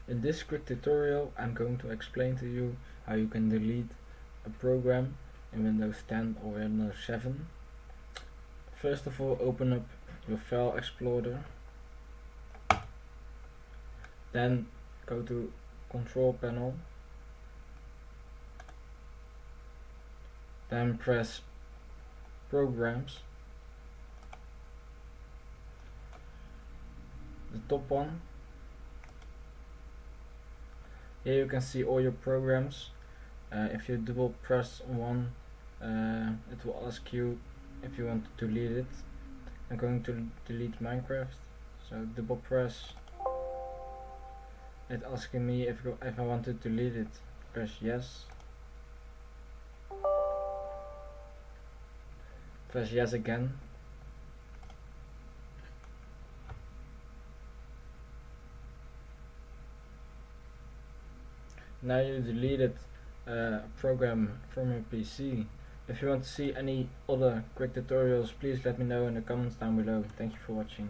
In this quick tutorial I'm going to explain to you how you can delete a program in Windows 10 or Windows 7. First of all, open up your File Explorer, then go to Control Panel, then press Programs, the top one. Here you can see all your programs. If you double press one, it will ask you if you want to delete it. I'm going to delete Minecraft, so double press. It's asking me if I want to delete it. Press yes. Press yes again. Now you deleted a program from your PC. If you want to see any other quick tutorials, please let me know in the comments down below. Thank you for watching.